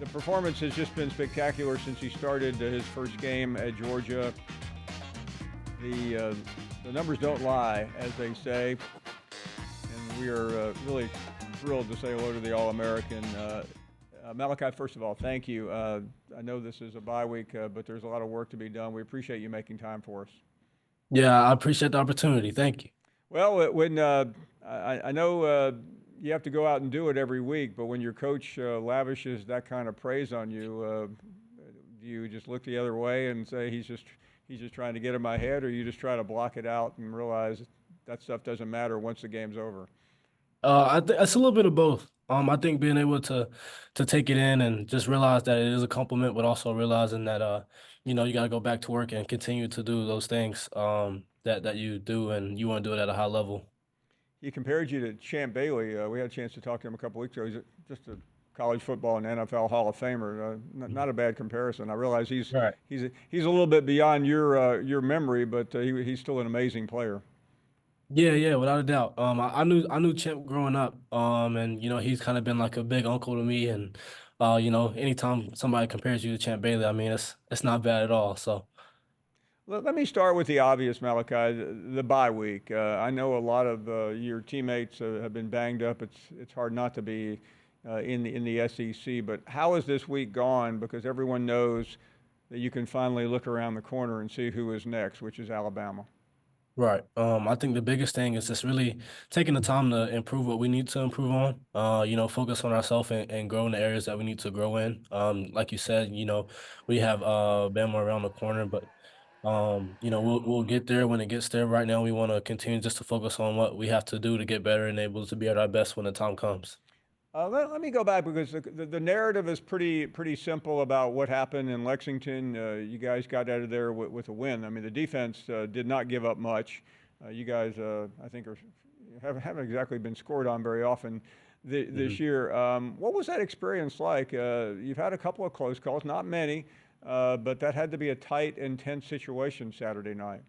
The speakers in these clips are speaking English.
The performance has just been spectacular since he started his first game at Georgia. The uh, the numbers don't lie, as they say, and we are really thrilled to say hello to the All-American. Malachi, first of all, thank you. I know this is a bye week, but there's a lot of work to be done. We appreciate you making time for us. Yeah, I appreciate the opportunity. Thank you. Well, when I know you have to go out and do it every week, but when your coach lavishes that kind of praise on you, do you just look the other way and say he's just trying to get in my head, or you just try to block it out and realize that stuff doesn't matter once the game's over? I think it's a little bit of both. I think being able to take it in and just realize that it is a compliment, but also realizing that you got to go back to work and continue to do those things that you do and you want to do it at a high level. He compared you to Champ Bailey. We had a chance to talk to him a couple weeks ago. Just a college football and NFL Hall of Famer. Not a bad comparison. I realize Right. he's a little bit beyond your memory, but he's still an amazing player. Yeah, yeah, without a doubt. I knew Champ growing up. And he's kind of been like a big uncle to me. And anytime somebody compares you to Champ Bailey, I mean it's not bad at all. So. Let me start with the obvious, Malachi, the bye week. I know a lot of your teammates have been banged up. It's hard not to be in the SEC. But how has this week gone? Because everyone knows that you can finally look around the corner and see who is next, which is Alabama. Right. I think the biggest thing is just really taking the time to improve what we need to improve on. Focus on ourselves and grow in the areas that we need to grow in. Like you said, we have Bama around the corner, but we'll get there when it gets there. Right now, we want to continue just to focus on what we have to do to get better and able to be at our best when the time comes. Let me go back because the narrative is pretty simple about what happened in Lexington. You guys got out of there with a win. I mean, the defense did not give up much. You guys, I think, haven't exactly been scored on very often this Mhm. year. What was that experience like? You've had a couple of close calls, not many, but that had to be a tight, intense situation Saturday night.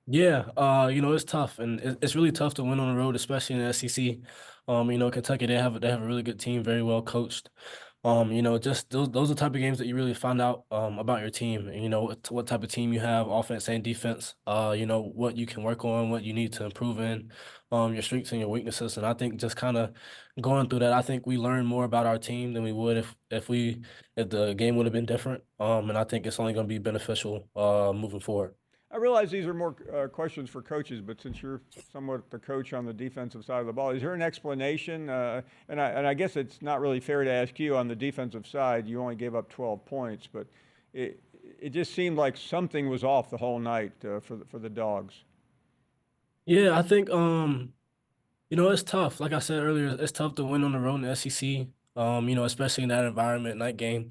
Yeah, it's tough, and it's really tough to win on the road, especially in the SEC. Kentucky they have a really good team, very well coached. Just those are the type of games that you really find out about your team, and what type of team you have, offense and defense. What you can work on, what you need to improve in, your strengths and your weaknesses. And I think just kind of going through that, I think we learn more about our team than we would if the game would have been different. And I think it's only going to be beneficial moving forward. I realize these are more questions for coaches, but since you're somewhat the coach on the defensive side of the ball, is there an explanation? And I guess it's not really fair to ask you on the defensive side. You only gave up 12 points, but it it just seemed like something was off the whole night for the Dogs. Yeah, I think it's tough. Like I said earlier, it's tough to win on the road in the SEC. Especially in that environment, night game.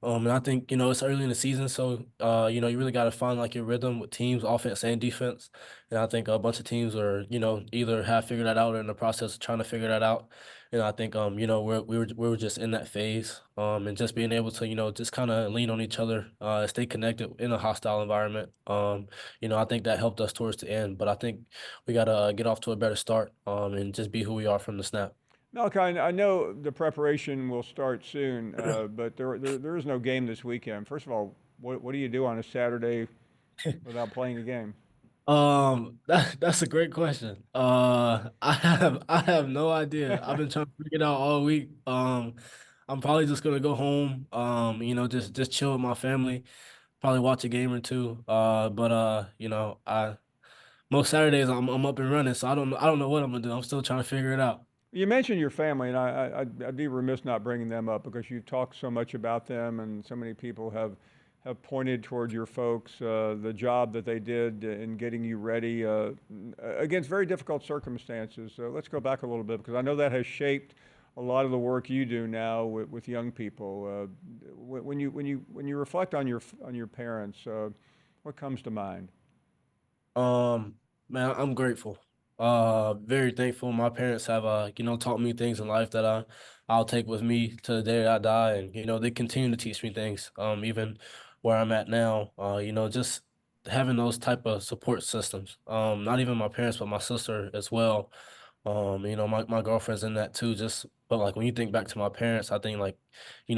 And I think, it's early in the season, so you really got to find like your rhythm with teams, offense and defense. And I think a bunch of teams are, either have figured that out or in the process of trying to figure that out. And I think we were just in that phase. And just being able to, just kind of lean on each other, stay connected in a hostile environment. I think that helped us towards the end. But I think we gotta get off to a better start, and just be who we are from the snap. Malachi, I know the preparation will start soon, but there is no game this weekend. First of all, what do you do on a Saturday without playing a game? That's a great question. I have no idea. I've been trying to figure it out all week. I'm probably just gonna go home. Just chill with my family. Probably watch a game or two. But I most Saturdays I'm up and running, so I don't know what I'm gonna do. I'm still trying to figure it out. You mentioned your family, and I'd be remiss not bringing them up because you've talked so much about them, and so many people have pointed toward your folks, the job that they did in getting you ready against very difficult circumstances. So let's go back a little bit because I know that has shaped a lot of the work you do now with young people. When you reflect on your parents, what comes to mind? Man, I'm grateful. Very thankful. My parents have taught me things in life that I'll take with me to the day I die, and they continue to teach me things. Even where I'm at now, just having those type of support systems. Not even my parents, but my sister as well. My girlfriend's in that too. Just But like when you think back to my parents, I think like,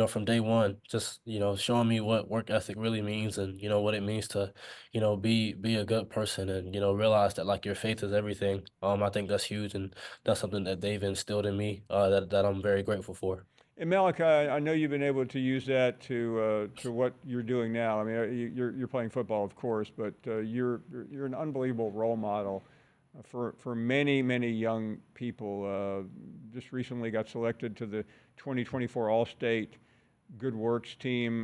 from day one, just, showing me what work ethic really means and, what it means to, be a good person and, realize that like your faith is everything. I think that's huge and that's something that they've instilled in me, that I'm very grateful for. And Malaki, I know you've been able to use that to what you're doing now. I mean, you're playing football, of course, but you're an unbelievable role model for many young people. Just recently got selected to the 2024 All-State Good Works team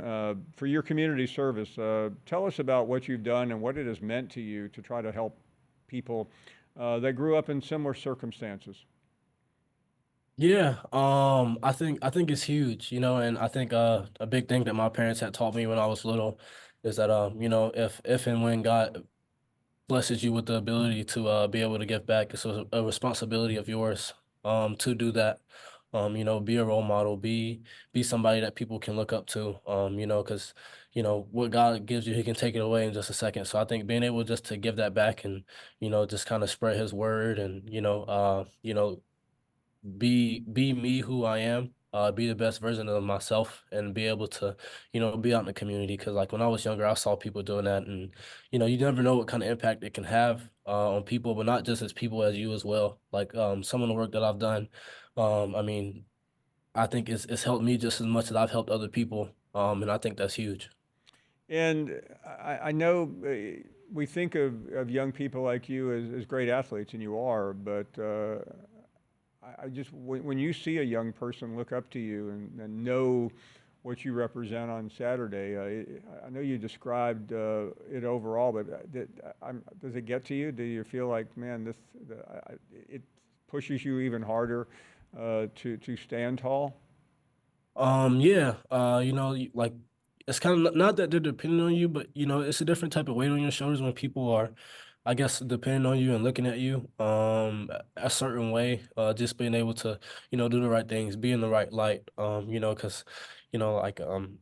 for your community service. Tell us about what you've done and what it has meant to you to try to help people that grew up in similar circumstances. Yeah, I think it's huge, and I think a big thing that my parents had taught me when I was little is that if and when God blesses you with the ability to be able to give back, it's a responsibility of yours to do that. Be a role model, be somebody that people can look up to. Because what God gives you, He can take it away in just a second. So I think being able just to give that back and just kind of spread His word and be me who I am, be the best version of myself, and be able to, be out in the community. Because like when I was younger, I saw people doing that, and you never know what kind of impact it can have on people, but not just as people as you as well. Like some of the work that I've done, I mean, I think it's helped me just as much as I've helped other people, and I think that's huge. And I know we think of young people like you as great athletes, and you are, but I just, when you see a young person look up to you and know what you represent on Saturday, I know you described it overall, but does it get to you? Do you feel like, man, it pushes you even harder to stand tall? Yeah, like it's kind of not that they're depending on you, but it's a different type of weight on your shoulders when people are, I guess, depending on you and looking at you a certain way. Just being able to, do the right things, be in the right light. Because, like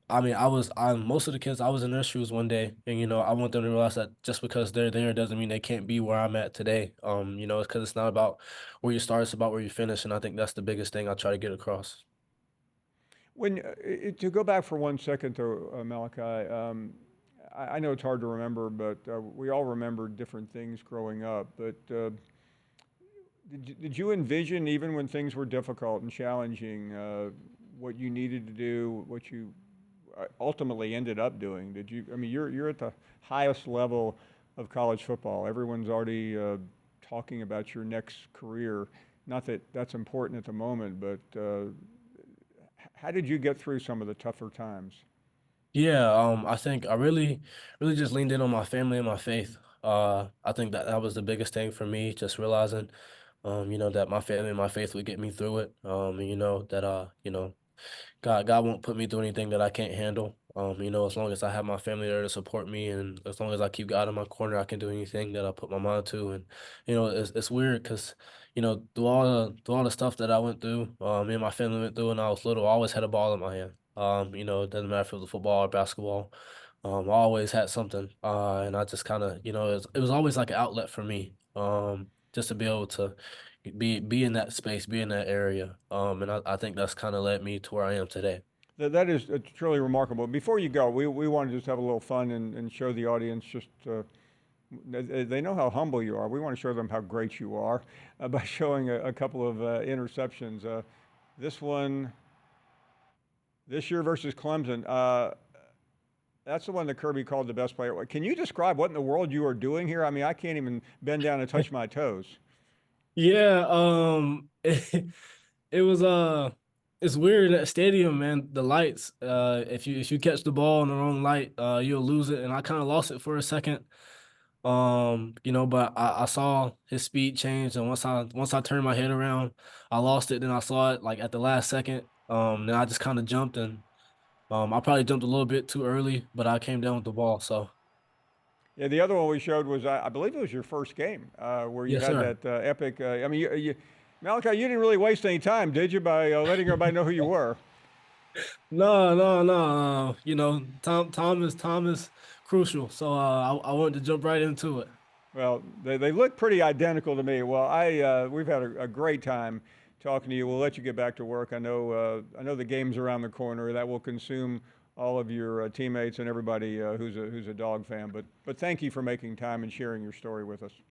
I mean, I most of the kids I was in their shoes one day, and I want them to realize that just because they're there doesn't mean they can't be where I'm at today. It's because it's not about where you start, it's about where you finish, and I think that's the biggest thing I try to get across. When to go back for 1 second, though, Malachi, I know it's hard to remember, but we all remember different things growing up. But did you envision, even when things were difficult and challenging, what you needed to do, what you ultimately ended up doing? Did you? I mean, you're at the highest level of college football. Everyone's already talking about your next career. Not that that's important at the moment, but how did you get through some of the tougher times? Yeah, I think I really just leaned in on my family and my faith. I think that that was the biggest thing for me, just realizing, that my family and my faith would get me through it. And that God won't put me through anything that I can't handle. As long as I have my family there to support me, and as long as I keep God in my corner, I can do anything that I put my mind to. And it's weird because through all the stuff that I went through, me and my family went through when I was little, I always had a ball in my hand. It doesn't matter if it was football or basketball. I always had something, and I just kind of, it was always like an outlet for me, just to be able to be in that space, be in that area. And I think that's kind of led me to where I am today. That is truly remarkable. Before you go, we want to just have a little fun and show the audience just they know how humble you are. We want to show them how great you are by showing a couple of interceptions. This one this year versus Clemson. That's the one that Kirby called the best player. Can you describe what in the world you are doing here? I mean, I can't even bend down and touch my toes. Yeah, it was it's weird in that stadium, man. The lights, if you catch the ball in the wrong light, you'll lose it. And I kind of lost it for a second. But I saw his speed change, and once I turned my head around, I lost it. Then I saw it like at the last second. Then I just kind of jumped, and I probably jumped a little bit too early, but I came down with the ball. So Yeah, the other one we showed was, I believe it was your first game where you yes, had sir. that epic. I mean, Malachi, you didn't really waste any time, did you, by letting everybody know who you were? No, no, no. Tom is crucial. So I wanted to jump right into it. Well, they look pretty identical to me. Well, we've had a great time talking to you. We'll let you get back to work. I know the game's around the corner. That will consume all of your teammates and everybody who's a dog fan. But thank you for making time and sharing your story with us.